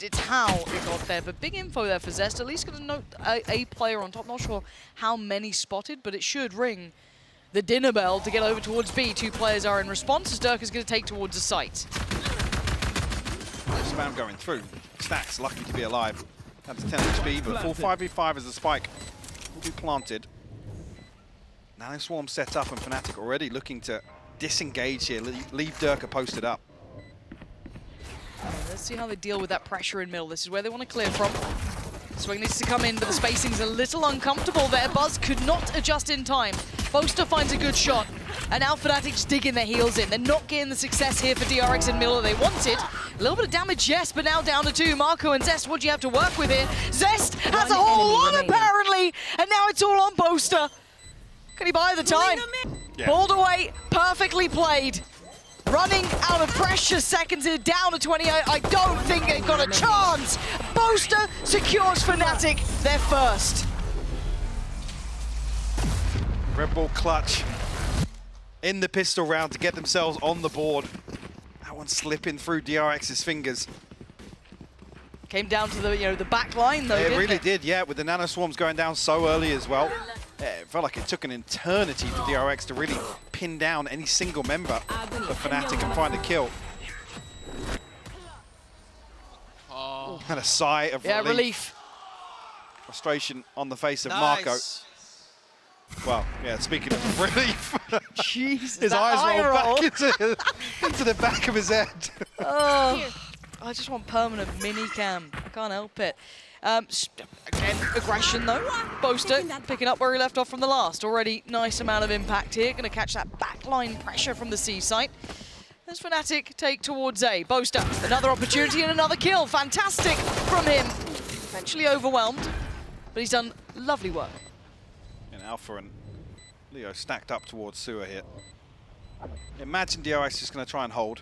It's how it got there, but big info there for Zest. At least going to note a player on top. Not sure how many spotted, but it should ring the dinner bell to get over towards B. 2 players are in response as Dirk is going to take towards the site. Spam going through. Stacks lucky to be alive. That's 10 HP, but full 5v5 as the spike will be planted. Now Swarm set up and Fnatic already looking to disengage here, leave Dirk posted up. Let's see how they deal with that pressure in middle. This is where they want to clear from. Swing needs to come in, but the spacing's a little uncomfortable there. Buzz could not adjust in time. Boaster finds a good shot, and now Fnatic's digging their heels in. They're not getting the success here for DRX and Miller they wanted. A little bit of damage, yes, but now down to 2. Marco and Zest, what do you have to work with here? Zest has a whole lot, apparently, and now it's all on Boaster. Can he buy the time? Yeah. Pulled away, perfectly played. Running out of pressure, seconds in, down to 28. I don't think they've got a chance. Boaster secures Fnatic their first. Red Bull clutch in the pistol round to get themselves on the board. That one slipping through DRX's fingers. Came down to the back line though. It really did, yeah, with the nano swarms going down so early as well. It felt like it took an eternity for DRX to really pin down any single member of Fnatic and find a kill. Oh. And a sigh of relief. Frustration on the face of Marco. Well, yeah, speaking of relief, Jesus, his eyes rolled back into the back of his head. Oh, I just want permanent mini cam. I can't help it. Again, aggression though. Boaster picking up where he left off from the last. Already nice amount of impact here. Going to catch that backline pressure from the C site. As Fnatic take towards A. Boaster, another opportunity and another kill. Fantastic from him. Eventually overwhelmed, but he's done lovely work. And Alpha and Leo stacked up towards Sewer here. Imagine DRX is just going to try and hold.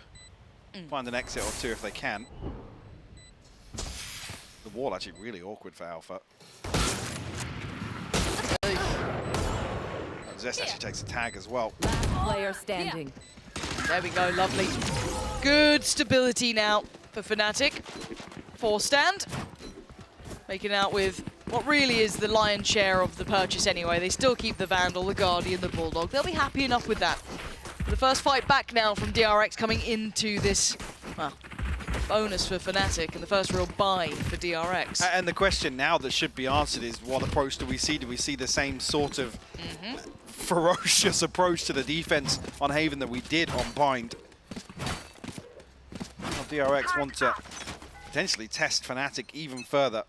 Find an exit or 2 if they can. The wall actually really awkward for Alpha. Zest actually takes a tag as well. Player standing. There we go, lovely. Good stability now for Fnatic. 4 stand. Making out with what really is the lion's share of the purchase anyway. They still keep the Vandal, the Guardian, the Bulldog. They'll be happy enough with that. But the first fight back now from DRX coming into this, well, bonus for Fnatic and the first real buy for DRX. And the question now that should be answered is, what approach do we see? Do we see the same sort of ferocious approach to the defense on Haven that we did on Bind? Well, DRX want to potentially test Fnatic even further.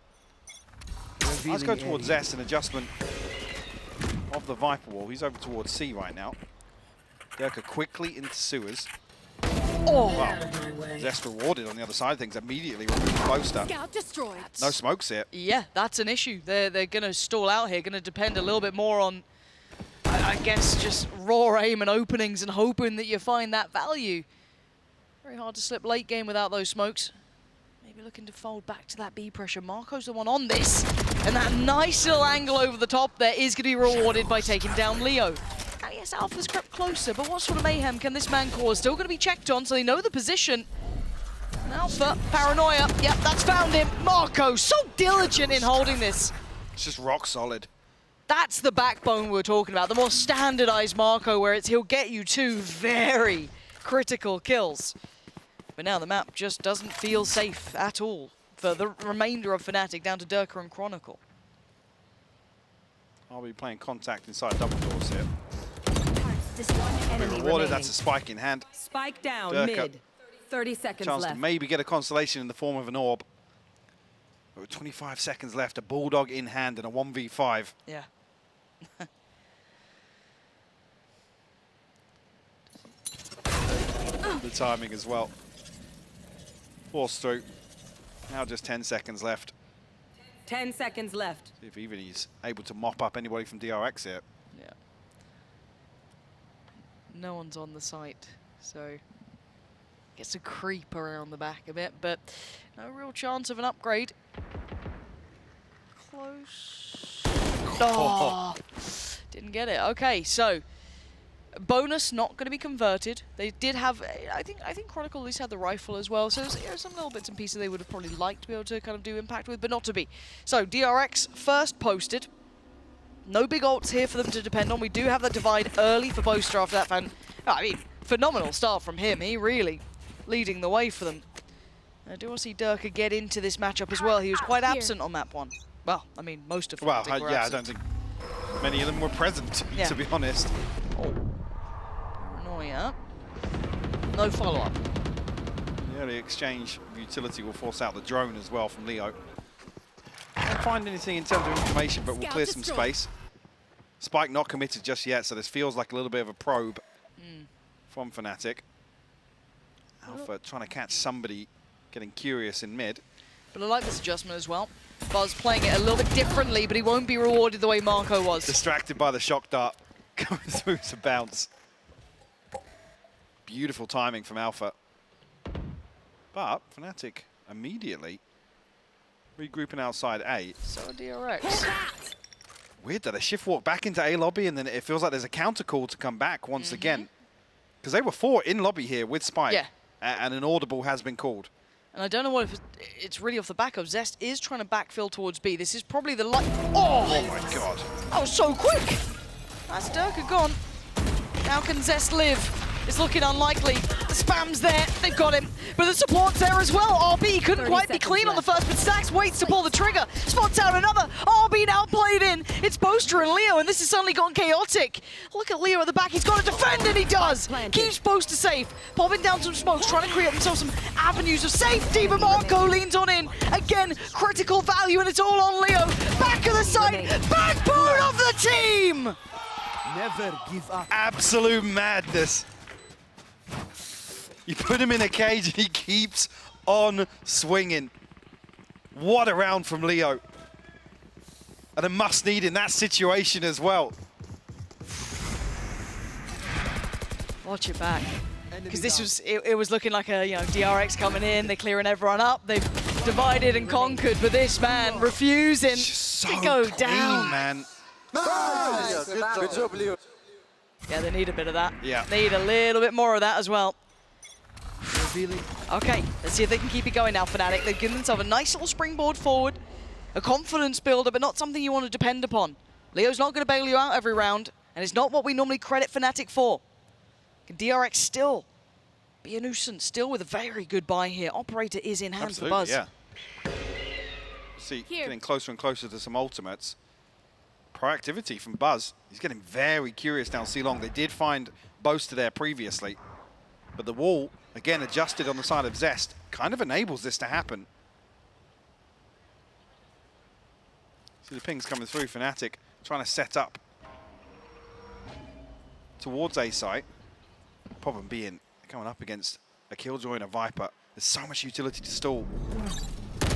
Let's go towards Zest, an adjustment of the Viper wall. He's over towards C right now. Durka quickly into sewers. Oh! Well, Zest rewarded on the other side of things, immediately removed the Boaster. Scout destroyed. No smokes here. Yeah, that's an issue. They're going to stall out here, going to depend a little bit more on, I guess, just raw aim and openings and hoping that you find that value. Very hard to slip late game without those smokes. Maybe looking to fold back to that B pressure. Marco's the one on this. And that nice little angle over the top there is going to be rewarded by taking down Leo. And yes, Alpha's crept closer, but what sort of mayhem can this man cause? Still going to be checked on, so they know the position. And Alpha, paranoia. Yep, that's found him. Marco, so diligent in holding this. It's just rock solid. That's the backbone we're talking about. The more standardized Marco, where he'll get you 2 very critical kills. But now the map just doesn't feel safe at all for the remainder of Fnatic, down to Durka and Chronicle. I'll be playing contact inside double doors here. Just one enemy Rewarded, remaining. that's a spike in hand. Spike down, Durka. mid. 30 seconds Chance left. to maybe get a consolation in the form of an orb. But with 25 seconds left, a Bulldog in hand and a 1v5. Yeah. The timing as well. Forced through. Now just 10 seconds left. 10 seconds left. See if even he's able to mop up anybody from DRX here. Yeah. No one's on the site, so gets a creep around the back a bit, but no real chance of an upgrade. Close. Oh, didn't get it. Okay, so Bonus not going to be converted. They did have, I think Chronicle at least had the rifle as well, so there's some little bits and pieces they would have probably liked to be able to kind of do impact with, but not to be. So DRX first posted. No big ults here for them to depend on. We do have that divide early for Boaster after that phenomenal start from him. He really leading the way for them. I do want to see Durka get into this matchup as well. He was quite absent on map 1. Well, I mean, most of them. Well, yeah, I don't think many of them were present, to be honest. Oh. Paranoia. No follow-up. The early exchange of utility will force out the drone as well from Leo. Can't find anything in terms of information, but we'll clear some space. Spike not committed just yet, so this feels like a little bit of a probe from Fnatic. Alpha trying to catch somebody getting curious in mid. But I like this adjustment as well. Buzz playing it a little bit differently, but he won't be rewarded the way Marco was. Distracted by the shock dart coming through to bounce. Beautiful timing from Alpha. But Fnatic immediately regrouping outside A. So DRX. Weird that a shift walk back into A lobby and then it feels like there's a counter call to come back once again. Because they were 4 in lobby here with Spike. Yeah. And an audible has been called. And I don't know what if it's really off the back of Zest is trying to backfill towards B. This is probably the light. Oh my god. That was so quick. That's Durka gone. How can Zest live? It's looking unlikely. The spam's there. They've got him. But the support's there as well. RB couldn't quite be clean on the first, but Stacks waits to pull the trigger. Spots out another. RB now played in. It's Boaster and Leo, and this has suddenly gone chaotic. Look at Leo at the back. He's got to defend, and he does. Keeps Boaster safe. Popping down some smokes, trying to create themselves some avenues of safety, but Marco leans on in. Again, critical value, and it's all on Leo. Back of the side. Backbone of the team. Never give up. Absolute madness. You put him in a cage and he keeps on swinging. What a round from Leo. And a must need in that situation as well. Watch it back. Because this was, it was looking like a, DRX coming in, they're clearing everyone up, they've divided and conquered, but this man refusing to go down. Man. Nice. Good job, Leo. Yeah, they need a bit of that. Yeah. Need a little bit more of that as well. Okay, let's see if they can keep it going now, Fnatic. They've given themselves a nice little springboard forward, a confidence builder, but not something you want to depend upon. Leo's not going to bail you out every round, and it's not what we normally credit Fnatic for. Can DRX still be a nuisance, still with a very good buy here? Operator is in hand for Buzz. Yeah. See, getting closer and closer to some ultimates. Proactivity from Buzz. He's getting very curious down C-Long. They did find Boaster there previously, but the wall, again, adjusted on the side of Zest, kind of enables this to happen. See the pings coming through, Fnatic trying to set up towards A site. Problem being, coming up against a Killjoy and a Viper. There's so much utility to stall.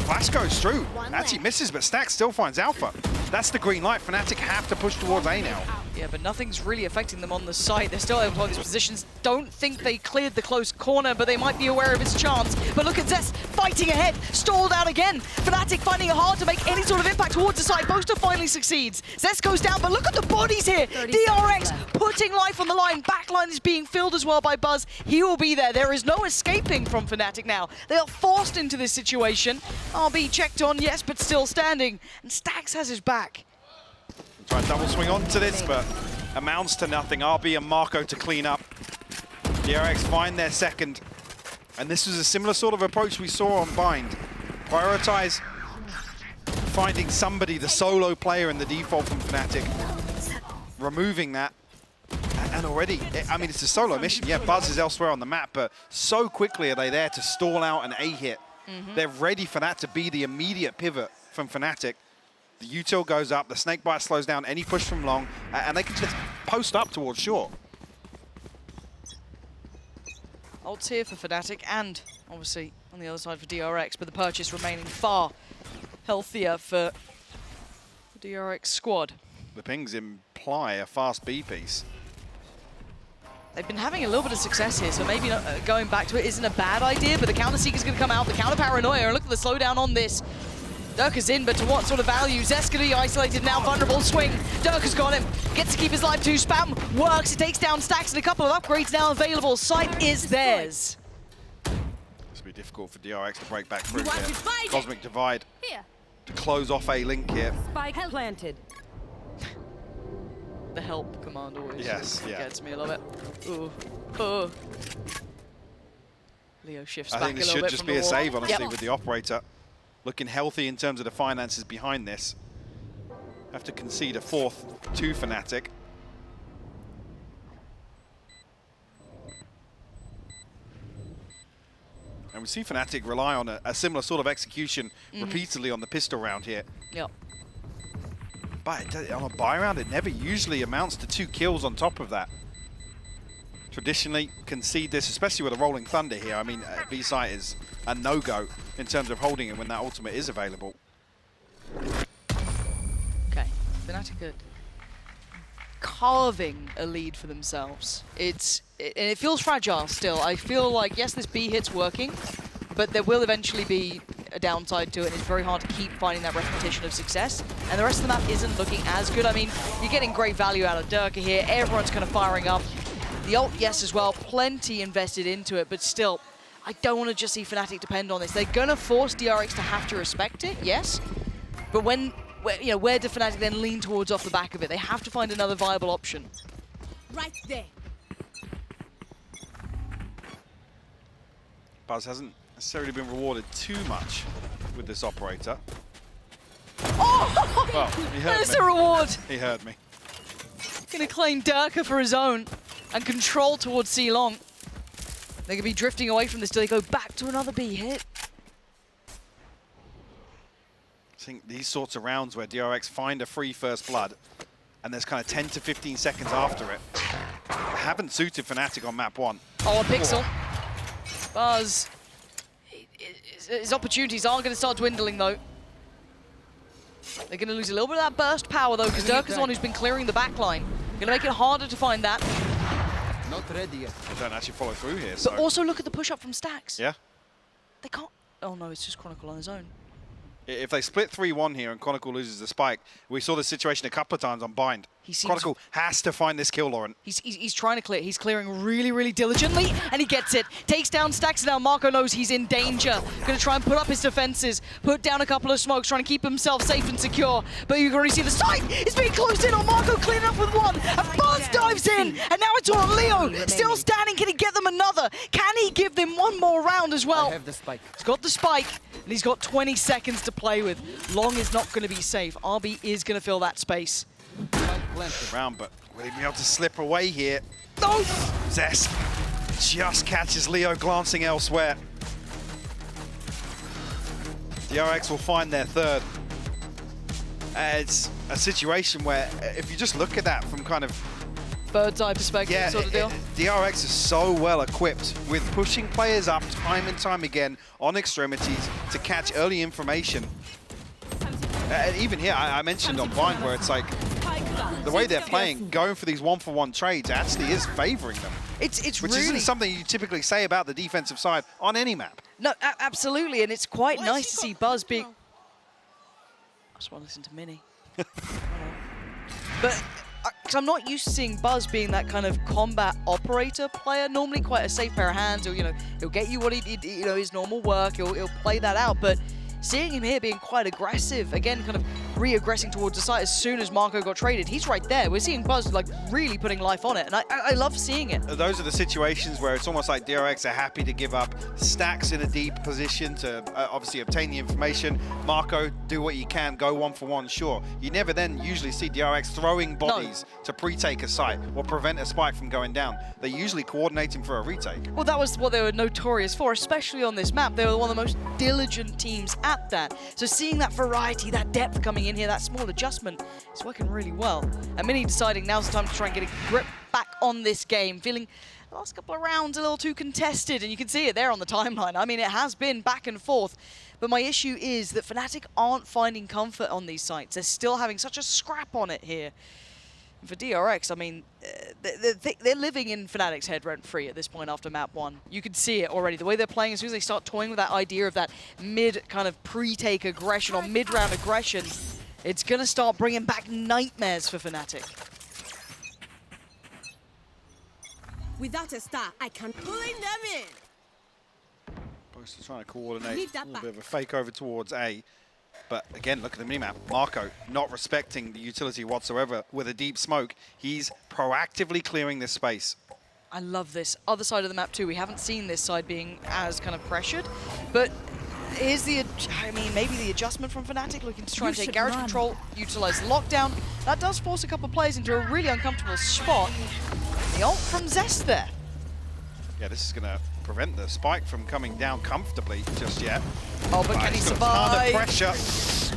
Flash goes through. Actually misses, but Stack still finds Alpha. That's the green light. Fnatic have to push towards A now. Yeah, but nothing's really affecting them on the site. They're still able to hold these positions. Don't think they cleared the close corner, but they might be aware of its chance. But look at Zest fighting ahead, stalled out again. Fnatic finding it hard to make any sort of impact towards the site. Boaster finally succeeds. Zest goes down, but look at the bodies here. DRX putting life on the line. Backline is being filled as well by Buzz. He will be there. There is no escaping from Fnatic now. They are forced into this situation. RB checked on, yes, but still standing. And Stacks has his back. Try and double swing onto this, but amounts to nothing. RB and Marco to clean up. DRX find their second. And this was a similar sort of approach we saw on Bind. Prioritize finding somebody, the solo player in the default from Fnatic. Removing that. And already, I mean, it's a solo mission. Yeah, Buzz is elsewhere on the map, but so quickly are they there to stall out an A hit. They're ready for that to be the immediate pivot from Fnatic. The util goes up, the snakebite slows down any push from long, and they can just post up towards short. Ults here for Fnatic, and obviously on the other side for DRX, but the purchase remaining far healthier for the DRX squad. The pings imply a fast B piece. They've been having a little bit of success here, so maybe going back to it isn't a bad idea, but the counter seeker's going to come out, the counter paranoia, and look at the slowdown on this. Durka's in, but to what sort of value? Zest gonna be isolated now, vulnerable swing. Durka's got him, gets to keep his life too. Spam works, he takes down Stacks and a couple of upgrades now available. Sight is theirs. This will be difficult for DRX to break back through You want here. to fight it? Cosmic Divide Here. to close off a link here. Spike planted. The help command always Yes, gets me a little bit. Ooh. Oh. Leo shifts I back think a this little should bit just from be the a wall. save, honestly, Yep. with the operator. Looking healthy in terms of the finances behind this. Have to concede a fourth to Fnatic. And we see Fnatic rely on a similar sort of execution repeatedly on the pistol round here. Yep. But on a buy round, it never usually amounts to 2 kills on top of that. Traditionally, concede this, especially with a Rolling Thunder here. I mean, B-site is a no-go in terms of holding it when that ultimate is available. Okay, Fnatic are carving a lead for themselves. And it feels fragile still. I feel like, yes, this B hit's working, but there will eventually be a downside to it, and it's very hard to keep finding that reputation of success. And the rest of the map isn't looking as good. I mean, you're getting great value out of Durka here. Everyone's kind of firing up. The ult, yes, as well. Plenty invested into it, but still, I don't want to just see Fnatic depend on this. They're going to force DRX to have to respect it, yes. But where do Fnatic then lean towards off the back of it? They have to find another viable option. Right there. Buzz hasn't necessarily been rewarded too much with this operator. Oh! Well, he heard There's me. the reward! He heard me. Gonna claim Durka for his own and control towards C-Long. They're gonna be drifting away from this till they go back to another B hit. I think these sorts of rounds where DRX find a free first blood and there's kind of 10 to 15 seconds after it haven't suited Fnatic on map 1. Oh, a pixel. Buzz. His opportunities are gonna start dwindling though. They're gonna lose a little bit of that burst power though, because Durka's the one who's been clearing the back line. Gonna make it harder to find that. Not ready yet. They don't actually follow through here, But so... also look at the push-up from Stacks. Yeah. They can't... Oh no, it's just Chronicle on his own. If they split 3-1 here and Chronicle loses the spike, we saw this situation a couple of times on Bind. He seems- Chronicle has to find this kill, Lauren. He's trying to clear. He's clearing really, really diligently, and he gets it. Takes down Stacks, and now Marco knows he's in danger. Gonna try and put up his defenses, put down a couple of smokes, trying to keep himself safe and secure. But you can already see the sight is being closed in on Marco, clearing up with one. And Buzz dives in, and now it's on Leo. Still standing. Can he get them another? Can he give them one more round as well? I have the spike. He's got the spike, and he's got 20 seconds to play with. Long is not going to be safe. RB is going to fill that space. Spike planted. Round, but will he be able to slip away here? No! Zest just catches Leo glancing elsewhere. DRX will find their third. It's a situation where, if you just look at that from kind of Bird's eye perspective sort of deal. DRX is so well equipped with pushing players up time and time again on extremities to catch early information. Even here, I mentioned on Bind where it's like the way they're playing, going for these one-for-one trades actually is favoring them. It's Which really... isn't something you typically say about the defensive side on any map. No, absolutely, and it's quite nice to see Buzz being... I just want to listen to Minnie. But, because I'm not used to seeing Buzz being that kind of combat operator player. Normally quite a safe pair of hands, or, he'll get you what his normal work, he'll play that out, but seeing him here being quite aggressive, again, kind of re-aggressing towards the site as soon as Marco got traded, he's right there. We're seeing Buzz, like, really putting life on it, and I love seeing it. Those are the situations where it's almost like DRX are happy to give up Stacks in a deep position to obviously obtain the information. Marco, do what you can, go one-for-one, sure. You never then usually see DRX throwing bodies to pre-take a site or prevent a spike from going down. They're usually coordinating for a retake. Well, that was what they were notorious for, especially on this map. They were one of the most diligent teams at that. So seeing that variety, that depth coming in here, that small adjustment, it's working really well. And Minnie deciding now's the time to try and get a grip back on this game, feeling the last couple of rounds a little too contested, and you can see it there on the timeline. I mean, it has been back and forth. But my issue is that Fnatic aren't finding comfort on these sites. They're still having such a scrap on it here. For DRX, I mean, they're living in Fnatic's head rent-free at this point after map 1. You can see it already. The way they're playing, as soon as they start toying with that idea of that mid kind of pre-take aggression or mid-round aggression, it's going to start bringing back nightmares for Fnatic. Without a star, I can pulling them in. Both are trying to coordinate a little bit of a fake over towards A. But again, look at the minimap. Marco not respecting the utility whatsoever with a deep smoke. He's proactively clearing this space. I love this. Other side of the map too. We haven't seen this side being as kind of pressured, but here's the, I mean, maybe the adjustment from Fnatic, looking to try and take garage control, utilize the lockdown. That does force a couple of players into a really uncomfortable spot. The ult from Zest there. Yeah, this is going to prevent the spike from coming down comfortably just yet. Oh, but can he survive? Under pressure.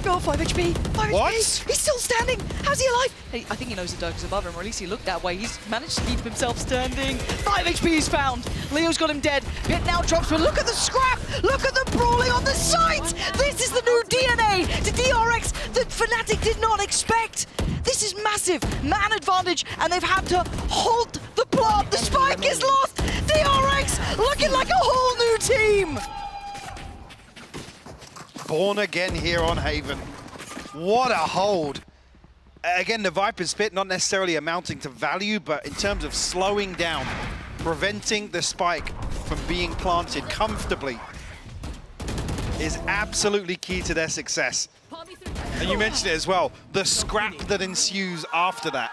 Oh, 5 HP, 5 What? HP. He's still standing. How's he alive? Hey, I think he knows the Dirk is above him, or at least he looked that way. He's managed to keep himself standing. 5 HP he's found. Leo's got him dead. Pit now drops, but look at the scrap. Look at the brawling on the sides. This is the new DNA to DRX that Fnatic did not expect. This is massive. Man advantage, and they've had to halt the plot. The spike is lost. DRX looking like a whole new team. Born again here on Haven. What a hold. Again, the Viper's Pit not necessarily amounting to value, but in terms of slowing down, preventing the spike from being planted comfortably is absolutely key to their success. And you mentioned it as well, the scrap that ensues after that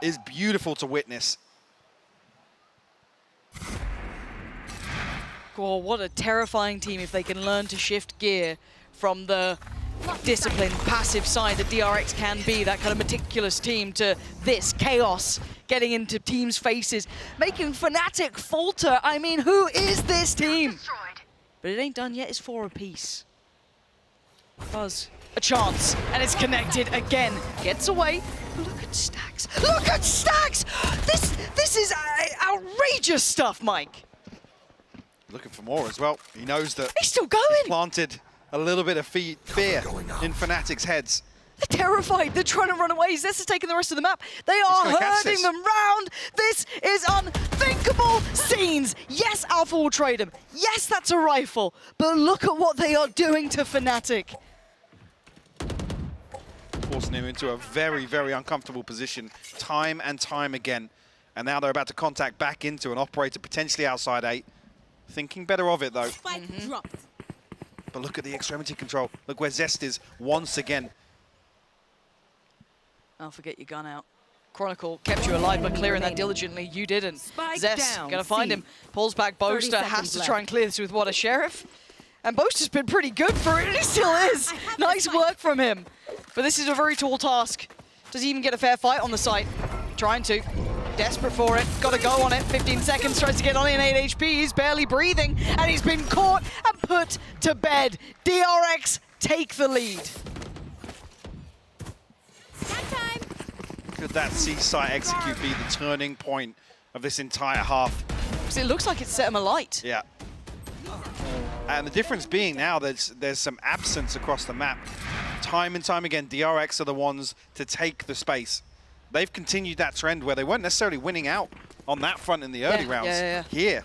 is beautiful to witness. Oh, what a terrifying team if they can learn to shift gear from the disciplined, passive side that DRX can be, that kind of meticulous team, to this chaos, getting into teams' faces, making Fnatic falter. I mean, who is this team? But it ain't done yet, it's 4 apiece. Buzz, a chance, and it's connected again. Gets away. Look at Stacks. Look at Stacks! This is outrageous stuff, Mike. Looking for more as well. He knows that He's still going. he's planted a little bit of fear in Fnatic's heads. They're terrified. They're trying to run away. Zest is taking the rest of the map. They are herding them round. This is unthinkable scenes. Yes, Alpha will trade him. Yes, that's a rifle. But look at what they are doing to Fnatic. Forcing him into a very, very uncomfortable position time and time again. And now they're about to contact back into an operator potentially outside 8. Thinking better of it, though. Spike dropped. But look at the extremity control. Look where Zest is once again. Alpha, get your gun out. Chronicle kept you alive by clearing that diligently. You didn't. Spike Zest, down, gonna find C. him. Pulls back Boaster, has seconds to left. try and clear this with what, a Sheriff? And Boaster's been pretty good for it, and he still is. Nice work from him. But this is a very tall task. Does he even get a fair fight on the site? Trying to. Desperate for it. Got to go on it. 15 seconds. Tries to get on in 8 HP. He's barely breathing. And he's been caught and put to bed. DRX take the lead. Could that C-site execute be the turning point of this entire half? Because it looks like it's set him alight. Yeah. And the difference being now there's some absence across the map. Time and time again, DRX are the ones to take the space. They've continued that trend where they weren't necessarily winning out on that front in the early rounds. Here,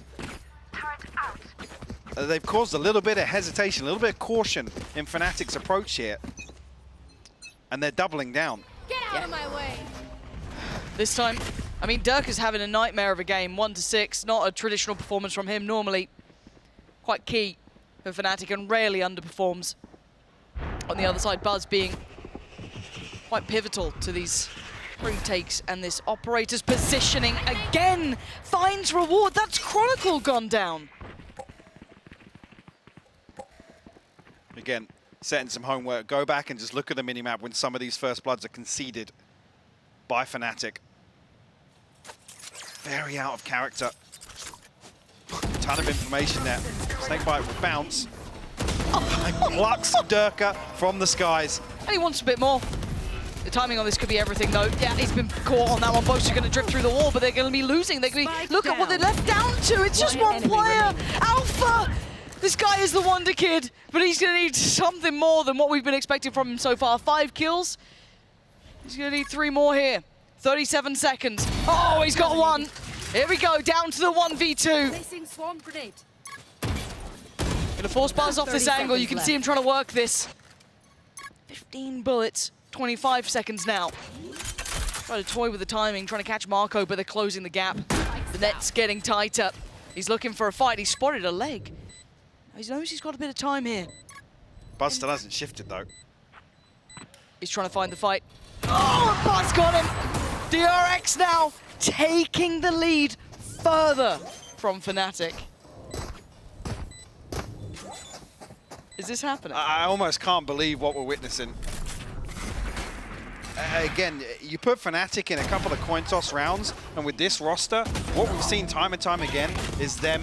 they've caused a little bit of hesitation, a little bit of caution in Fnatic's approach here. And they're doubling down. Get out of my way. This time, I mean, Dirk is having a nightmare of a game. 1-6, not a traditional performance from him. Normally quite key for Fnatic and rarely underperforms. On the other side, Buzz being quite pivotal to these retakes, and this operator's positioning again finds reward. That's Chronicle gone down. Again, setting some homework. Go back and just look at the minimap when some of these first bloods are conceded by Fnatic. Very out of character. Ton of information there. Snakebite will bounce. Plucks Durka from the skies. And he wants a bit more. The timing on this could be everything, though. Yeah, he's been caught on that one. Both are going to drift through the wall, but they're going to be losing. They're going to be, look at what they're left down to. It's just one player. Alpha! This guy is the wonder kid, but he's going to need something more than what we've been expecting from him so far. 5 kills. He's going to need 3 more here. 37 seconds. Oh, he's got 1. Here we go, down to the 1v2. Placing swarm grenade. Gonna force Buzz off this angle. You can see him trying to work this. 15 bullets, 25 seconds now. Trying to toy with the timing, trying to catch Marco, but they're closing the gap. The net's getting tighter. He's looking for a fight. He spotted a leg. He knows he's got a bit of time here. Buzz still hasn't shifted though. He's trying to find the fight. Oh, Buzz got him! DRX now taking the lead further from Fnatic. Is this happening? I almost can't believe what we're witnessing. Again, you put Fnatic in a couple of coin toss rounds, and with this roster, what we've seen time and time again is them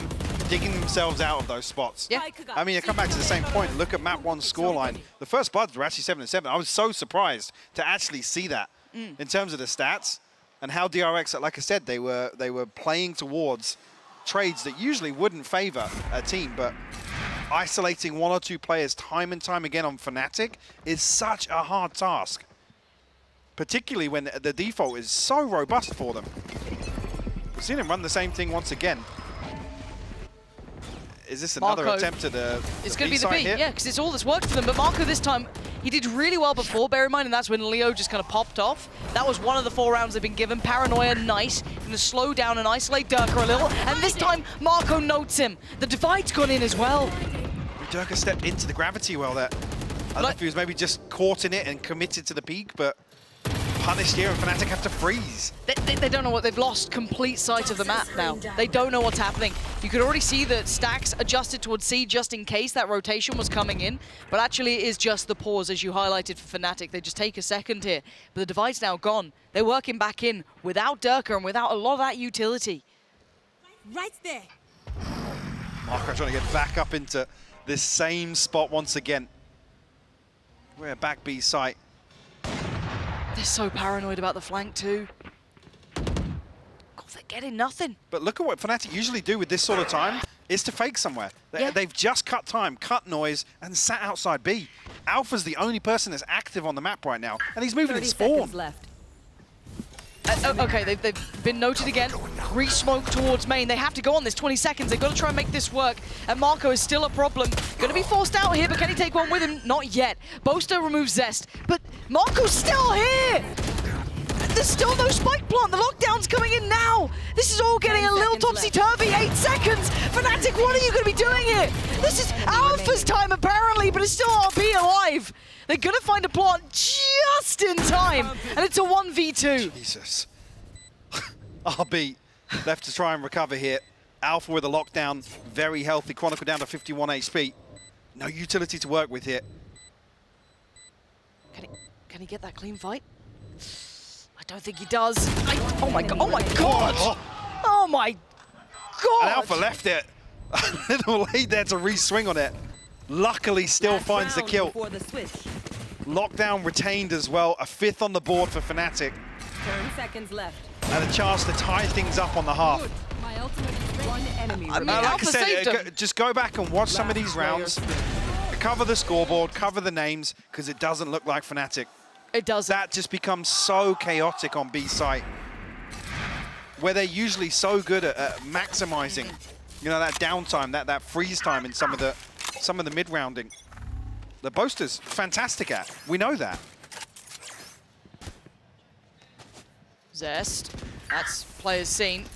digging themselves out of those spots. Yeah. I mean, I come back to the same point. Look at map 1's scoreline. The first Bloods were actually 7-7. I was so surprised to actually see that in terms of the stats and how DRX, like I said, they were playing towards trades that usually wouldn't favor a team, but isolating 1 or 2 players time and time again on Fnatic is such a hard task, particularly when the default is so robust for them. We've seen him run the same thing once again. Is this another Marco, attempt at the It's going to be the B, here? yeah, because it's all that's worked for them. But Marco this time, he did really well before, bear in mind, and that's when Leo just kind of popped off. That was one of the 4 rounds they've been given. Paranoia, nice. Going to slow down and isolate Durka a little. And this time, Marco notes him. The divide's gone in as well. Durka stepped into the gravity well there. I don't know if he was maybe just caught in it and committed to the peak, but punished here, and Fnatic have to freeze. They don't know what they've lost. Complete sight of the map now. They don't know what's happening. You could already see that Stacks adjusted towards C just in case that rotation was coming in, but actually it is just the pause, as you highlighted for Fnatic. They just take a second here, but the divide's now gone. They're working back in without Durka and without a lot of that utility. Right there. Marco trying to get back up into this same spot once again. We're at back B site. They're so paranoid about the flank too. God, they're getting nothing. But look at what Fnatic usually do with this sort of time, is to fake somewhere. They've just cut time, cut noise, and sat outside B. Alpha's the only person that's active on the map right now, and he's moving in spawn. Left. Okay, they've been noted again. Re-smoke towards main. They have to go on this 20 seconds. They've got to try and make this work. And Marco is still a problem. Going to be forced out here, but can he take one with him? Not yet. Boaster removes Zest, but Marco's still here! There's still no spike plant. The lockdown's coming in now. This is all getting a little topsy-turvy. 8 seconds. Fnatic, what are you going to be doing here? This is Alpha's time, apparently, but it's still RB alive. They're going to find a plant just in time, and it's a 1v2. Jesus. RB left to try and recover here. Alpha with a lockdown, very healthy. Chronicle down to 51 HP. No utility to work with here. Can he get that clean fight? I don't think he does. Oh my god! Oh my god! Oh my god! And Alpha left it a little late there to re-swing on it. Luckily, still finds the kill. Lockdown retained as well. A 5th on the board for Fnatic. 30 seconds left. And a chance to tie things up on the half. My ultimate is one enemy. I mean, Like I Alpha saved said, him. just go back and watch some of these rounds. Cover the scoreboard, cover the names, because it doesn't look like Fnatic. It does. That just becomes so chaotic on B site, where they're usually so good at maximizing, you know, that downtime, that freeze time in some of the mid rounding. The Boaster's fantastic at. We know that. Zest. That's players seen.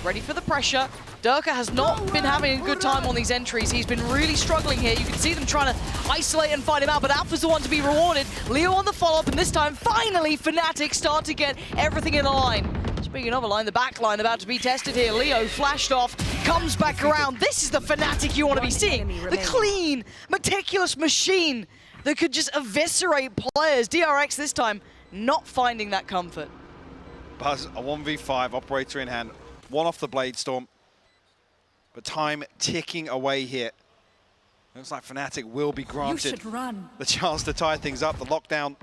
Ready for the pressure. Durka has not been having a good time on these entries. He's been really struggling here. You can see them trying to isolate and fight him out, but Alpha's the one to be rewarded. Leo on the follow-up, and this time, finally, Fnatic start to get everything in a line. Speaking of a line, the back line about to be tested here. Leo flashed off, comes back around. This is the Fnatic you want to be seeing. The clean, meticulous machine that could just eviscerate players. DRX this time, not finding that comfort. Buzz, a 1v5, operator in hand. One off the Blade Storm. But time ticking away here. Looks like Fnatic will be granted the chance to tie things up. The lockdown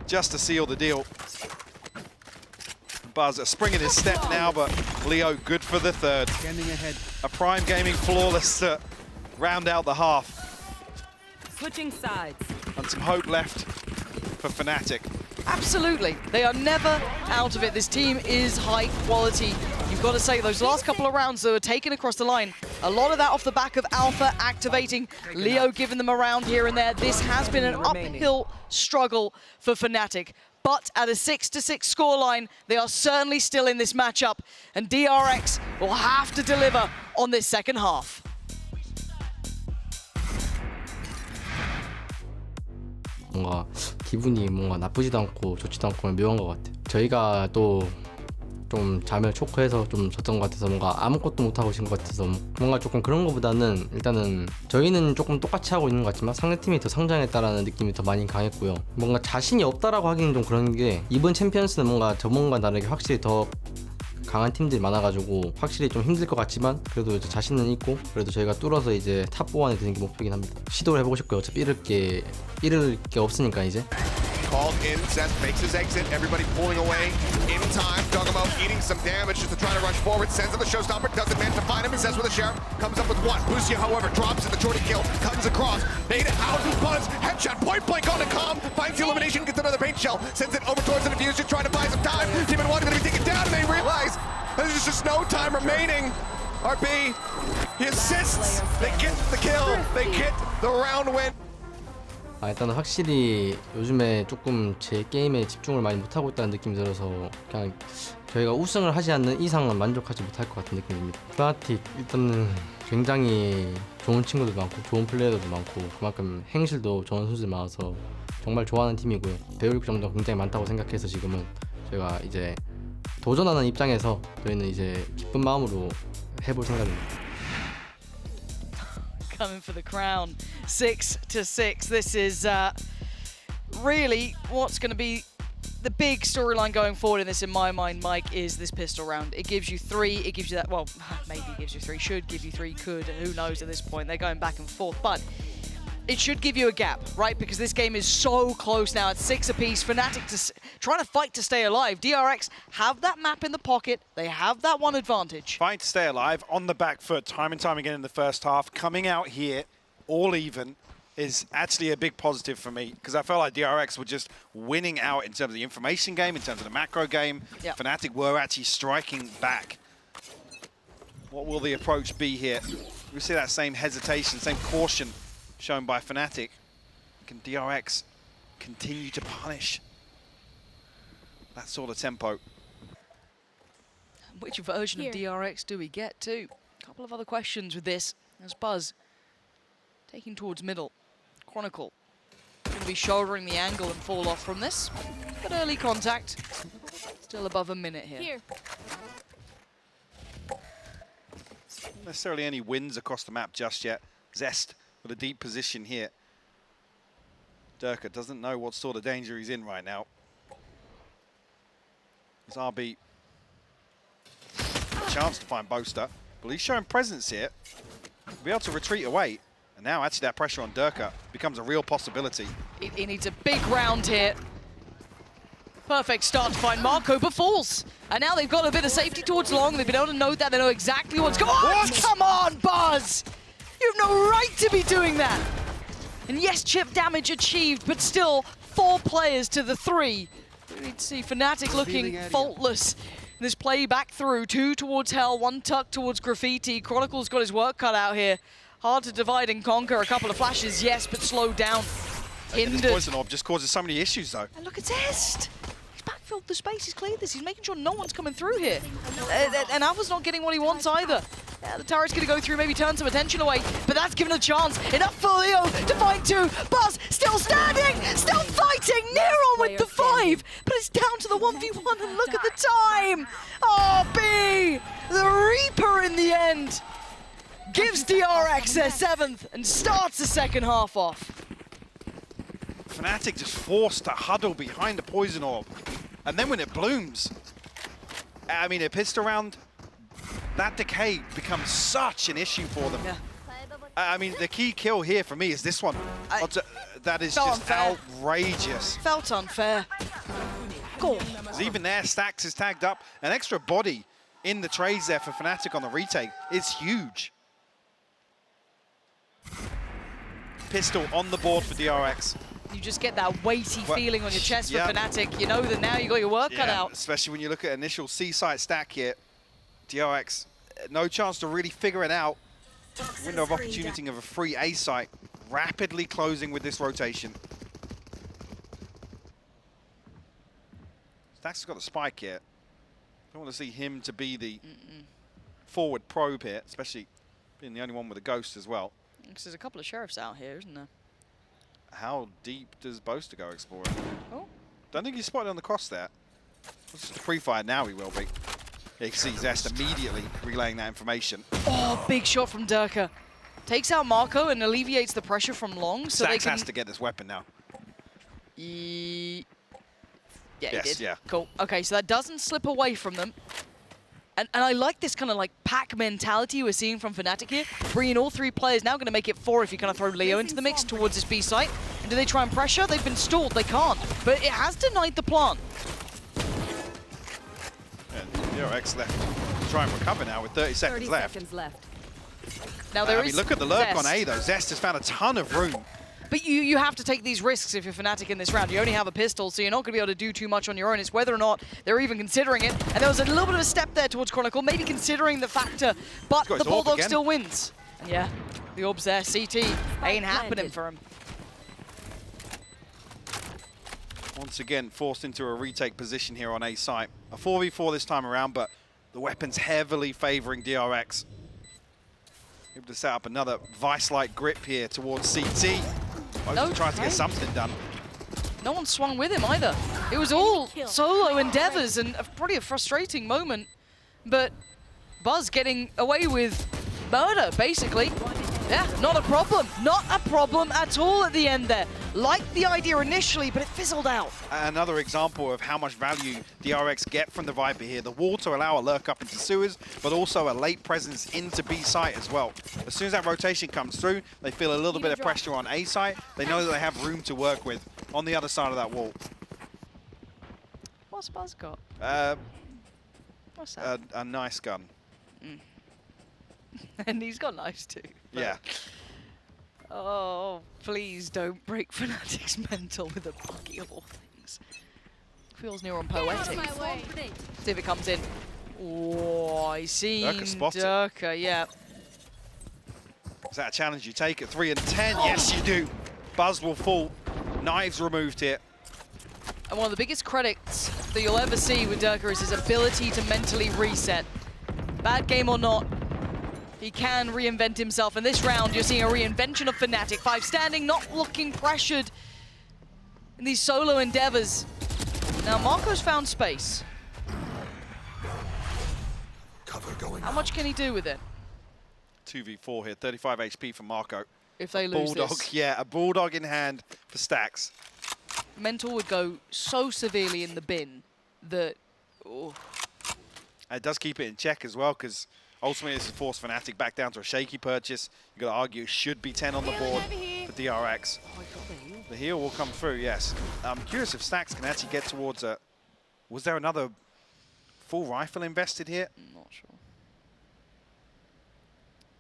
just to seal the deal. Buzz, a spring in his step now, but Leo good for the 3rd. Scanning ahead. A Prime Gaming flawless to round out the half. Switching sides. And some hope left for Fnatic. Absolutely. They are never out of it. This team is high quality. You've got to say, those last couple of rounds that were taken across the line, a lot of that off the back of Alpha activating, Leo giving them a round here and there. This has been an uphill struggle for Fnatic. But at a 6-6 scoreline, they are certainly still in this matchup, and DRX will have to deliver on this second half. 뭔가 기분이 뭔가 나쁘지도 않고 좋지도 않고 묘한 것 같아요. 저희가 또 좀 자멸 초크해서 좀 졌던 것 같아서 뭔가 아무것도 못하고 진 것 같아서 뭔가 조금 그런 것보다는 일단은 저희는 조금 똑같이 하고 있는 것 같지만 상대팀이 더 성장했다라는 느낌이 더 많이 강했고요. 뭔가 자신이 없다라고 하기는 좀 그런 게 이번 챔피언스는 뭔가 저번과 다르게 확실히 더 강한 팀들이 많아가지고 확실히 좀 힘들 것 같지만 그래도 이제 자신은 있고 그래도 저희가 뚫어서 이제 탑 4안에 드는 게 목표긴 합니다. 시도를 해보고 싶고요. 어차피 잃을 게 없으니까 이제. Called in, Seth makes his exit, everybody pulling away in time. Dogamo eating some damage just to try to rush forward. Sends him the showstopper, doesn't manage to find him, and says with a sheriff, comes up with one. Lucia, however, drops in the Jordy kill, comes across, made it out, Buzz, headshot, point blank on the comm, finds the elimination, gets another paint shell, sends it over towards the diffuser, trying to buy some time. Demon 1 gonna be taken down, and they realize there's just no time remaining. RB, he assists, they get the kill, they get the round win. 일단은 확실히 요즘에 조금 제 게임에 집중을 많이 못하고 있다는 느낌이 들어서 그냥 저희가 우승을 하지 않는 이상은 만족하지 못할 것 같은 느낌입니다. 프나틱 일단은 굉장히 좋은 친구들 많고 좋은 플레이어들도 많고 그만큼 행실도 좋은 선수들 많아서 정말 좋아하는 팀이고요. 배울 점도 굉장히 많다고 생각해서 지금은 저희가 이제 도전하는 입장에서 저희는 이제 기쁜 마음으로 해볼 생각입니다. Coming for the crown, 6-6. This is really what's going to be the big storyline going forward in this, in my mind, Mike, is this pistol round. It gives you 3, it gives you that, well, maybe it gives you 3, should give you 3, could, who knows at this point. They're going back and forth, but it should give you a gap, right? Because this game is so close now. It's 6 apiece. Fnatic trying to fight to stay alive. DRX have that map in the pocket. They have that one advantage. Fight to stay alive, on the back foot, time and time again in the first half. Coming out here, all even, is actually a big positive for me, because I felt like DRX were just winning out in terms of the information game, in terms of the macro game. Yep. Fnatic were actually striking back. What will the approach be here? We see that same hesitation, same caution shown by Fnatic. Can DRX continue to punish that sort of tempo? Which version of DRX do we get too? A couple of other questions with this. As Buzz taking towards middle. Chronicle going to be shouldering the angle and fall off from this. But early contact. Still above a minute here. Not necessarily any wins across the map just yet. Zest with a deep position here. Durka doesn't know what sort of danger he's in right now. There's RB. A chance to find Boaster, but he's showing presence here. He'll be able to retreat away. And now actually that pressure on Durka becomes a real possibility. He needs a big round here. Perfect start to find Marco, but falls. And now they've got a bit of safety towards long. They've been able to know that. They know exactly what's going on. What? Come on, Buzz! You have no right to be doing that. And yes, chip damage achieved, but still 4 players to the 3. We need to see Fnatic looking faultless. This play back through, 2 towards Hell, 1 tuck towards Graffiti. Chronicle's got his work cut out here. Hard to divide and conquer. A couple of flashes, yes, but slowed down. Hindered. This poison orb just causes so many issues, though. And look at Zest. He's backfilled the space, he's cleared this. He's making sure no one's coming through here. And Alpha's not getting what he wants either. Yeah, the turret's going to go through, maybe turn some attention away, but that's given a chance. Enough for Leo to find 2. Buzz still standing, still fighting. Neron with the 5, but it's down to the 1v1, and look at the time. Oh, B, the Reaper in the end. Gives DRX their 7th and starts the second half off. Fnatic just forced to huddle behind the poison orb. And then when it blooms, I mean, a pistol round, that decay becomes such an issue for them. Yeah. I mean, the key kill here for me is this one. That is just unfair. Outrageous. Felt unfair. Go on. Because even there, Stax is tagged up. An extra body in the trades there for Fnatic on the retake is huge. Pistol on the board for DRX. You just get that weighty Well, feeling on your chest yeah. for Fnatic. You know that now you got your work cut out. Especially when you look at initial C-site stack here. DRX, no chance to really figure it out. Window of opportunity of a free A site, rapidly closing with this rotation. Stax has got the spike here. Don't want to see him to be the forward probe here, especially being the only one with a ghost as well. Because there's a couple of sheriffs out here, isn't there? How deep does Boaster go exploring? Oh. Don't think he's spotted on the cross there. This is the pre-fire now, he will be. Yeah, you can see Zest immediately relaying that information. Oh, big shot from Durka. Takes out Marco and alleviates the pressure from Long. So Stax they can... has to get this weapon now. Yeah, Yes, he did. yeah. Cool. Okay, so that doesn't slip away from them. And I like this kind of like pack mentality we're seeing from Fnatic here. Bringing all three players, now going to make it 4 if you kind of throw Leo into the mix towards this B site. And do they try and pressure? They've been stalled, they can't. But it has denied the plant. And DRX left to try and recover now with 30 seconds left. Now there I is mean, look at the lurk Zest. on A though. Zest has found a ton of room. But you have to take these risks if you're Fnatic in this round. You only have a pistol, so you're not going to be able to do too much on your own. It's whether or not they're even considering it. And there was a little bit of a step there towards Chronicle, maybe considering the factor, but the Bulldog still wins. And yeah, the orb's there. CT ain't happening for him. Once again, forced into a retake position here on A site. A 4v4 this time around, but the weapon's heavily favoring DRX. Able to set up another Vice-like grip here towards CT. Both trying to get something done. No one swung with him either. It was all solo endeavors and probably a frustrating moment. But Buzz getting away with murder, basically. Yeah, not a problem. Not a problem at all at the end there. Liked the idea initially, but it fizzled out. Another example of how much value DRX get from the Viper here. The wall to allow a lurk up into sewers, but also a late presence into B site as well. As soon as that rotation comes through, they feel a little bit of pressure on A site. They know that they have room to work with on the other side of that wall. What's Buzz got? What's that? A nice gun. And he's got knives too. Yeah. Oh, please don't break Fnatic's mental with a buggy of all things. Feels near on poetic. See if it comes in. Oh, I see. Durka spotted. Durka, yeah. Is that a challenge you take at 3 and 10? Yes, you do. Buzz will fall. Knives removed here. And one of the biggest credits that you'll ever see with Durka is his ability to mentally reset. Bad game or not, he can reinvent himself. In this round, you're seeing a reinvention of Fnatic. 5 standing, not looking pressured in these solo endeavors. Now, Marco's found space. Cover going How much can he do with it? 2v4 here, 35 HP for Marco. If they lose Bulldog, this. yeah, a Bulldog in hand for Stax. Mental would go so severely in the bin that... Oh. It does keep it in check as well, because ultimately this is forced Fnatic back down to a shaky purchase. You've got to argue it should be 10 on the board for DRX. Oh, I got the heal. The heal will come through, yes. I'm curious if Stax can actually get towards a... Was there another full rifle invested here? I'm not sure.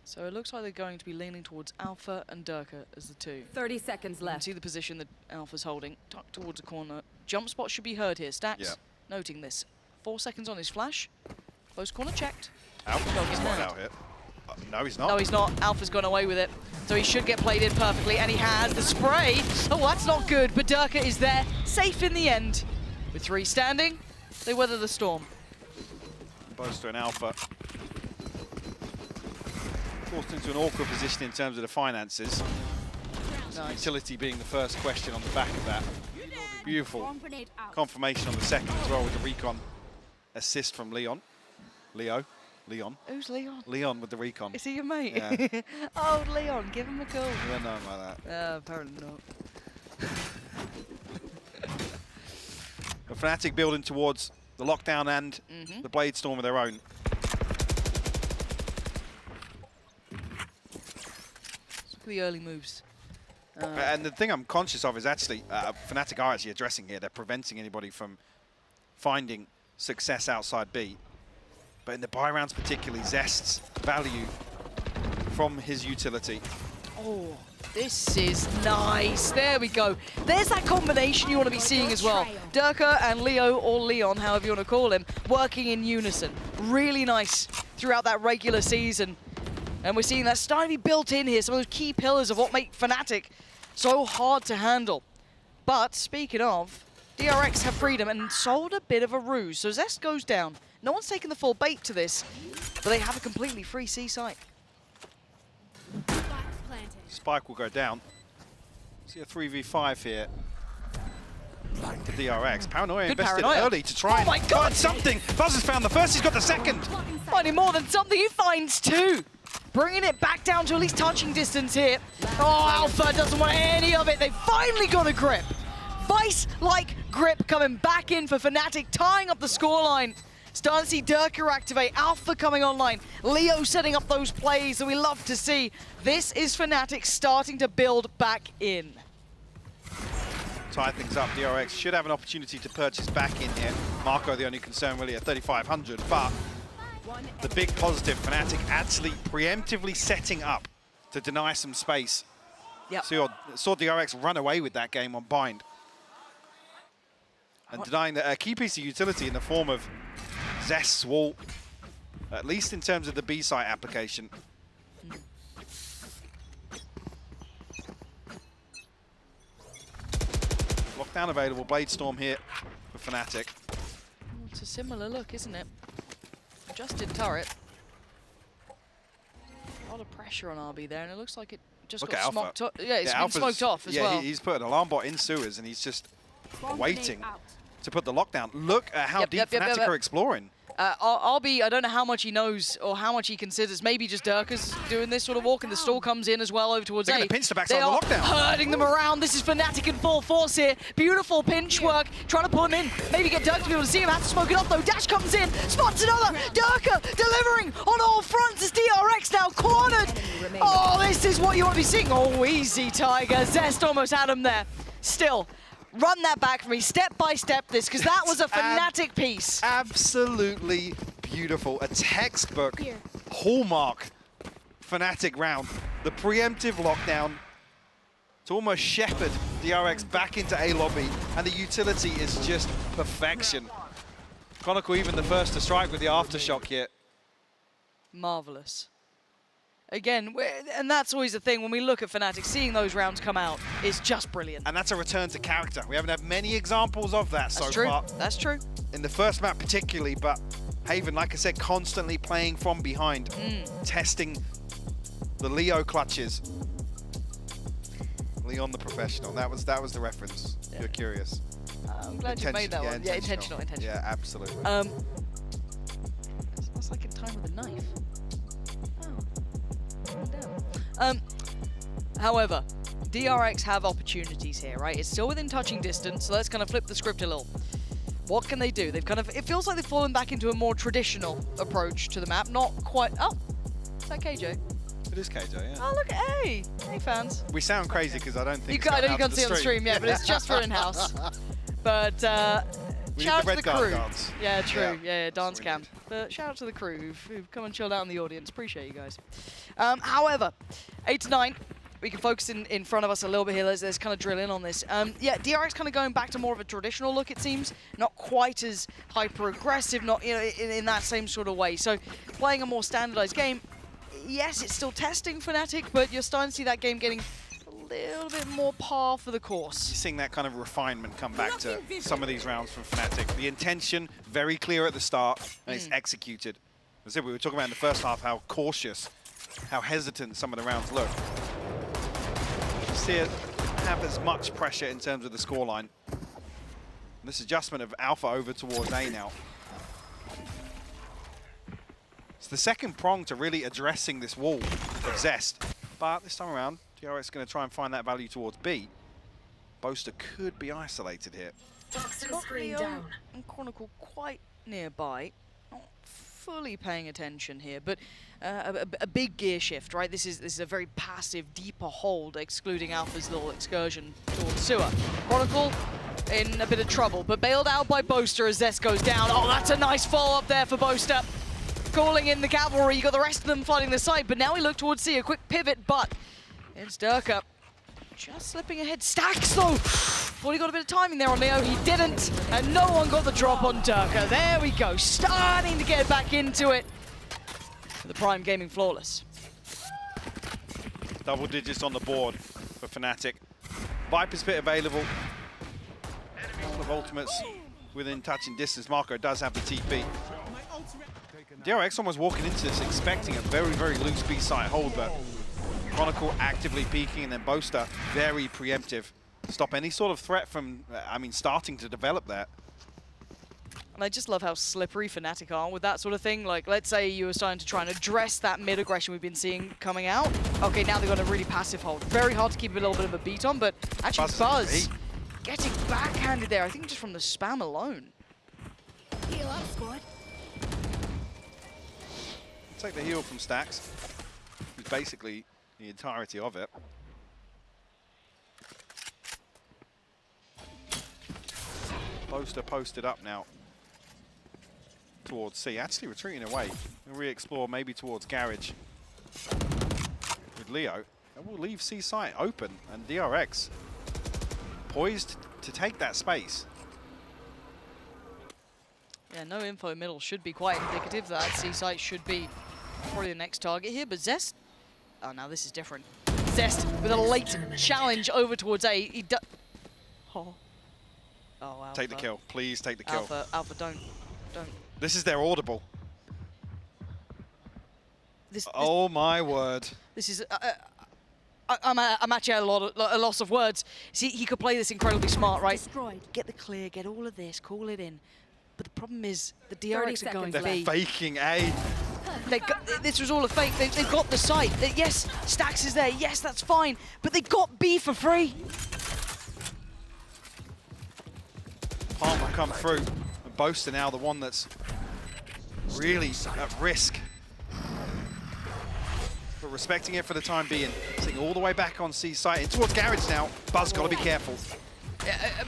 So it looks like they're going to be leaning towards Alpha and Durka as the two. 30 seconds You can see the position that Alpha's holding, tucked towards a corner. Jump spot should be heard here. Stax, Yeah. noting this. 4 seconds on his flash. Close corner checked. Alpha's Dog is not hand. out here. No, he's not. No, he's not. Alpha's gone away with it. So he should get played in perfectly, and he has the spray. Oh, that's not good, but Durka is there, safe in the end. With 3 standing, they weather the storm. Boaster and Alpha. Forced into an awkward position in terms of the finances. Nice. Utility being the first question on the back of that. Beautiful confirmation on the second as well with the recon assist from Leon. Leon. Who's Leon? Leon with the recon. Is he your mate? Yeah. Oh, Leon, give him a call. Yeah, no, like that. Apparently not. But Fnatic building towards the lockdown and the Blade Storm of their own. Look at the early moves. And the thing I'm conscious of is actually, Fnatic are actually addressing here. They're preventing anybody from finding success outside B. But in the buy rounds particularly, Zest's value from his utility. Oh, this is nice. There we go. There's that combination you want to be seeing as well. Durka and Leo, or Leon, however you want to call him, working in unison. Really nice throughout that regular season. And we're seeing that starting to be built in here, some of those key pillars of what make Fnatic so hard to handle. But speaking of, DRX have freedom and sold a bit of a ruse. So Zest goes down. No one's taken the full bait to this, but they have a completely free C site. Spike will go down. See a 3v5 here. To DRX. Paranoia Good invested paranoia. early to try Oh my and God! find something. Buzz has found the first, he's got the second. Finding more than something, he finds two. Bringing it back down to at least touching distance here. Oh, Alpha doesn't want any of it. They finally got a grip. Vice-like grip coming back in for Fnatic, tying up the scoreline. Starting to see Durka activate, Alpha coming online, Leo setting up those plays that we love to see. This is Fnatic starting to build back in. Tie things up, DRX should have an opportunity to purchase back in here. Marco the only concern really at 3,500, but the big positive, Fnatic actually preemptively setting up to deny some space. Yep. Saw DRX run away with that game on bind. And denying a key piece of utility in the form of Zest's wall, at least in terms of the B site application. Lockdown available, Blade Storm here for Fnatic. It's a similar look, isn't it? Adjusted turret. A lot of pressure on RB there, and it looks like it just Look got at smoked off. Alpha. Yeah, it's been Alpha's- smoked off as well. He's put an alarm bot in sewers, and he's just waiting to put the lockdown. Look at how deep Fnatic are exploring. RB, I don't know how much he knows or how much he considers. Maybe just Durka's doing this sort of walk, and the stall comes in as well over towards They're A. going to pinch the They backside are of the lockdown. herding them around. This is Fnatic in full force here. Beautiful pinch work, trying to pull him in. Maybe get Durka to be able to see him. Has to smoke it off though. Dash comes in, spots another. Durka delivering on all fronts as DRX now cornered. Oh, this is what you want to be seeing. Oh, easy, Tiger. Zest almost had him there. Still. Run that back for me, step by step this, because that was a Fnatic piece. Absolutely beautiful. A textbook hallmark Fnatic round. The preemptive lockdown to almost shepherd DRX back into A lobby, and the utility is just perfection. Chronicle even the first to strike with the aftershock here. Marvelous. Again, and that's always the thing when we look at Fnatic, seeing those rounds come out is just brilliant. And that's a return to character. We haven't had many examples of that so far. That's true. In the first map particularly, but Haven, like I said, constantly playing from behind, testing the Leo clutches. Leon the professional. That was the reference. Yeah. You're curious. I'm glad you made that one. Yeah, intentional. Yeah, absolutely. That's like in time with a knife. However, DRX have opportunities here, right? It's still within touching distance, so let's kind of flip the script a little. What can they do? They've kind of, it feels like they've fallen back into a more traditional approach to the map. Not quite, oh, is that KJ? It is KJ, yeah. Oh, look, hey fans. We sound crazy because I don't think I know you can't see on the stream yet, but it's just for in-house. But shout out to the crew. Dance. Yeah, true. Yeah, dance cam. But shout out to the crew who've come and chilled out in the audience. Appreciate you guys. However, 8 to 9. We can focus in front of us a little bit here. Let's kind of drill in on this. Yeah, DRX kind of going back to more of a traditional look, it seems. Not quite as hyper-aggressive, not in that same sort of way. So playing a more standardized game, yes, it's still testing Fnatic, but you're starting to see that game getting a little bit more par for the course. You're seeing that kind of refinement come back to some of these rounds from Fnatic. The intention, very clear at the start, and it's executed. As I said, we were talking about in the first half how cautious, how hesitant some of the rounds look. You see it have as much pressure in terms of the scoreline. This adjustment of Alpha over towards A now. It's the second prong to really addressing this wall of Zest. But this time around, DRX is going to try and find that value towards B. Boaster could be isolated here. Leo and Chronicle quite nearby. Not fully paying attention here, but a big gear shift, right? This is a very passive, deeper hold, excluding Alpha's little excursion towards sewer. Chronicle in a bit of trouble, but bailed out by Boaster as Zest goes down. Oh, that's a nice follow-up there for Boaster. Calling in the cavalry, you got the rest of them flooding the site, but now we look towards C, a quick pivot, but It's Durka. Just slipping ahead. Stacks though! Thought he got a bit of timing there on Leo. He didn't. And no one got the drop on Durka. There we go. Starting to get back into it. For the Prime Gaming Flawless. Double digits on the board for Fnatic. Viper's Pit available. A couple of ultimates within touching distance. Marco does have the TP. DRX almost walking into this expecting a very, very loose B-site hold, but Chronicle actively peeking, and then Boaster very preemptive. Stop any sort of threat from, starting to develop there. And I just love how slippery Fnatic are with that sort of thing. Like, let's say you were starting to try and address that mid-aggression we've been seeing coming out. Okay, now they've got a really passive hold. Very hard to keep a little bit of a beat on, but actually Buzz getting backhanded there, I think just from the spam alone. Heal up, squad. Take the heal from Stacks, who's basically the entirety of it. Boaster posted up now towards C, actually retreating away. We'll re-explore maybe towards Garage with Leo. And we'll leave C site open, and DRX poised to take that space. Yeah, no info middle should be quite indicative that C site should be probably the next target here, but Zest, oh, now this is different. Zest with a late challenge over towards A. He oh, Alpha. Take the kill, please take the kill. Alpha, don't. This is their audible. This, oh my word. This is, I'm actually at a loss of words. See, he could play this incredibly smart, right? Destroyed. Get the clear, get all of this, call it in. But the problem is, the DRX are going They're B. faking A. This was all a fake. They've got the site. Yes, Stacks is there. Yes, that's fine. But they got B for free. Palmer come through. And Boaster now the one that's really at risk. But respecting it for the time being. Sitting all the way back on C site. In towards Garage now. Buzz got to be careful.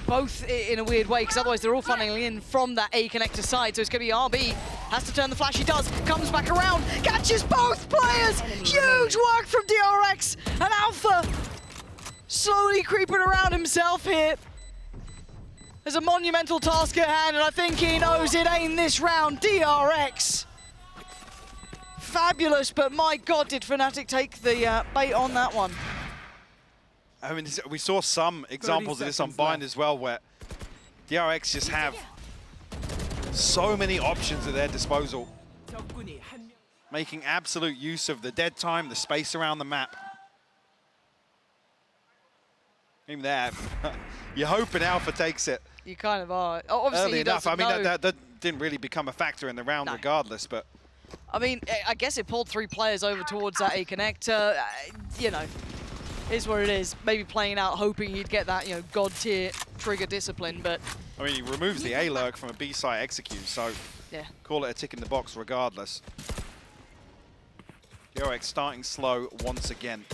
Both in a weird way, because otherwise they're all funneling in from that A connector side. So it's going to be RB. Has to turn the flash. He does. Comes back around. Catches both players. Huge work from DRX. And Alpha slowly creeping around himself here. There's a monumental task at hand, and I think he knows it ain't this round. DRX. Fabulous, but my God, did Fnatic take the bait on that one. I mean, we saw some examples of this on Bind as well, where DRX just have so many options at their disposal, making absolute use of the dead time, the space around the map. Even there, you're hoping Alpha takes it. You kind of are. Obviously, early enough. I mean, know. that didn't really become a factor in the round regardless, but... I mean, I guess it pulled 3 players over towards that A connector. You know, is what it is. Maybe playing out, hoping he'd get that, God tier trigger discipline, but... I mean, he removes the A lurk from a B site execute, so yeah, call it a tick in the box regardless. DRX starting slow once again.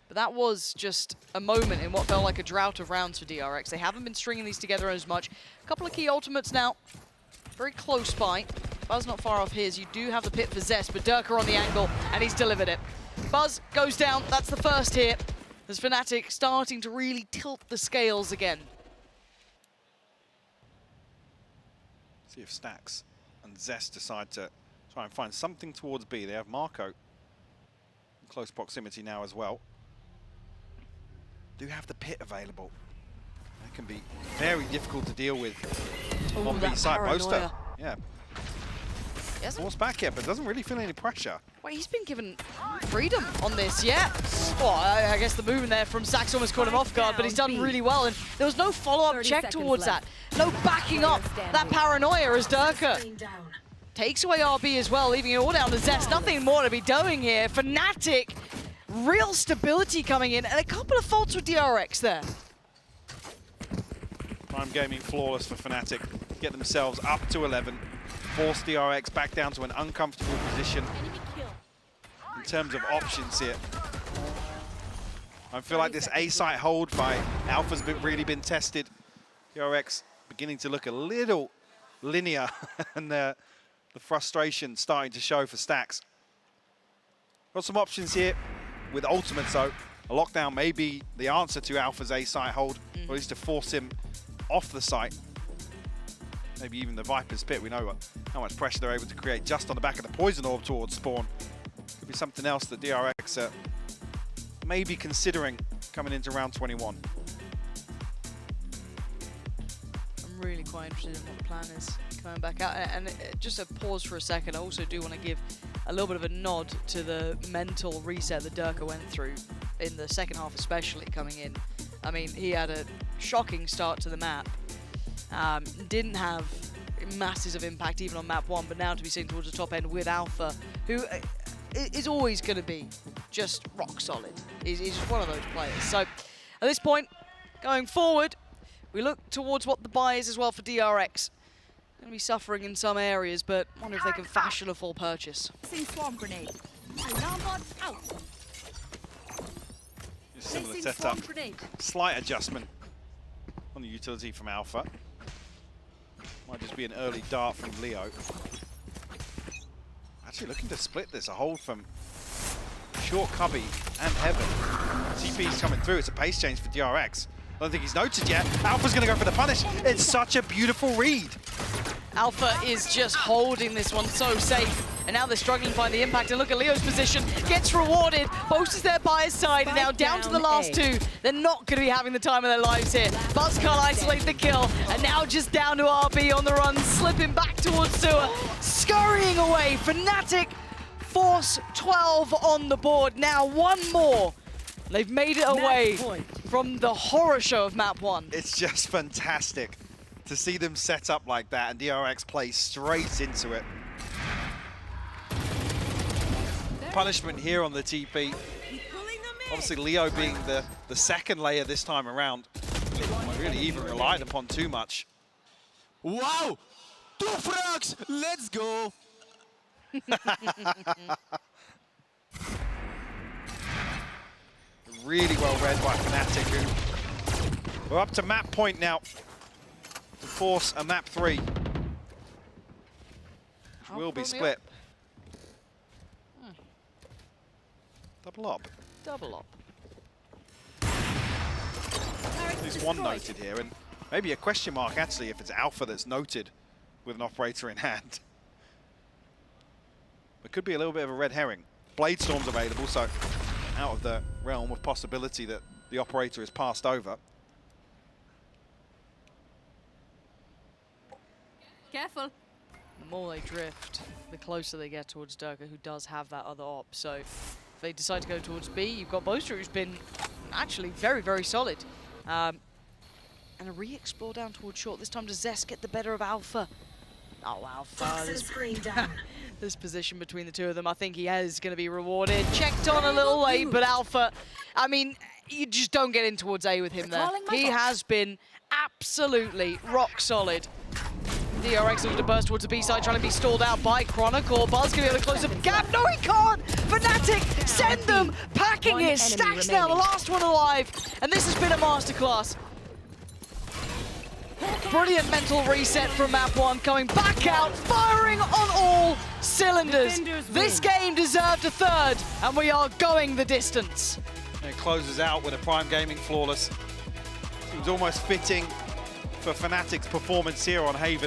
But that was just a moment in what felt like a drought of rounds for DRX. They haven't been stringing these together as much. A couple of key ultimates now. Very close by. Buzz not far off his. You do have the pit for Zest, but Durka on the angle, and he's delivered it. Buzz goes down. That's the first hit. There's Fnatic starting to really tilt the scales again. See if Stacks and Zest decide to try and find something towards B. They have Marco in close proximity now as well. Do have the pit available. That can be very difficult to deal with on B side. Boaster, yeah. Force back here, but doesn't really feel any pressure. Wait, he's been given freedom on this, yeah. Well, I guess the movement there from Sax almost caught him off guard, but he's done really well, and there was no follow-up check towards that. No backing up that paranoia as Durka takes away RB as well, leaving it all down to Zest. Nothing more to be doing here. Fnatic, real stability coming in, and a couple of faults with DRX there. Prime Gaming flawless for Fnatic. Get themselves up to 11. Force DRX back down to an uncomfortable position in terms of options here. I feel like this A site hold by Alpha's really been tested. DRX beginning to look a little linear and the frustration starting to show for Stax. Got some options here with ultimates though. A lockdown may be the answer to Alpha's A site hold, or at least to force him off the site. Maybe even the Viper's Pit. We know how much pressure they're able to create just on the back of the Poison Orb towards Spawn. Could be something else that DRX may be considering coming into round 21. I'm really quite interested in what the plan is coming back out. And just a pause for a second, I also do want to give a little bit of a nod to the mental reset that Durka went through in the second half, especially coming in. I mean, he had a shocking start to the map. Didn't have masses of impact even on map 1, but now to be seen towards the top end with Alpha, who is always going to be just rock solid. He's just one of those players. So at this point, going forward, we look towards what the buy is as well for DRX. Going to be suffering in some areas, but wonder if they can fashion a full purchase. Swarm grenade. Alarm bot out. Similar Placing setup. swarm grenade. Slight adjustment on the utility from Alpha. Might just be an early dart from Leo. Actually looking to split this. A hold from Short Cubby and Heaven. TP's coming through. It's a pace change for DRX. I don't think he's noted yet. Alpha's going to go for the punish. It's such a beautiful read. Alpha is just holding this one so safe. And now they're struggling to find the impact. And look at Leo's position. Gets rewarded. Boast is there by his side. And now down to the last two. They're not going to be having the time of their lives here. Buzz can't isolate the kill. And now just down to RB on the run. Slipping back towards Sewer. Scurrying away. Fnatic force 12 on the board. Now one more. They've made it away from the horror show of map 1. It's just fantastic to see them set up like that and DRX play straight into it. Punishment here on the TP. Obviously Leo being the second layer this time around. Really even relied upon too much. Wow! 2 frags! Let's go! Really well read by Fnatic, who we're up to map point now to force a map 3. Which will be split. Double up. Double up. At least one noted here, and maybe a question mark actually if it's Alpha that's noted with an operator in hand. It could be a little bit of a red herring. Blade Storm's available, so out of the realm of possibility that the operator is passed over. Careful. The more they drift, the closer they get towards Durka, who does have that other op. So if they decide to go towards B, you've got Boaster, who's been actually very, very solid. And a re-explore down towards short. This time does Zest get the better of Alpha? Oh, Alpha. This position between the two of them, I think he is going to be rewarded. Checked on a little late, but Alpha, I mean, you just don't get in towards A with him there. He has been absolutely rock solid. DRX looking to burst towards the B side, trying to be stalled out by Chronicle. Buzz going to be able to close the gap. No, he can't! Fnatic, send them packing it. Stax now, the last one alive. And this has been a masterclass. Brilliant mental reset from map 1, coming back out, firing on all cylinders. This game deserved a third, and we are going the distance. And it closes out with a Prime Gaming flawless. Seems almost fitting for Fnatic's performance here on Haven.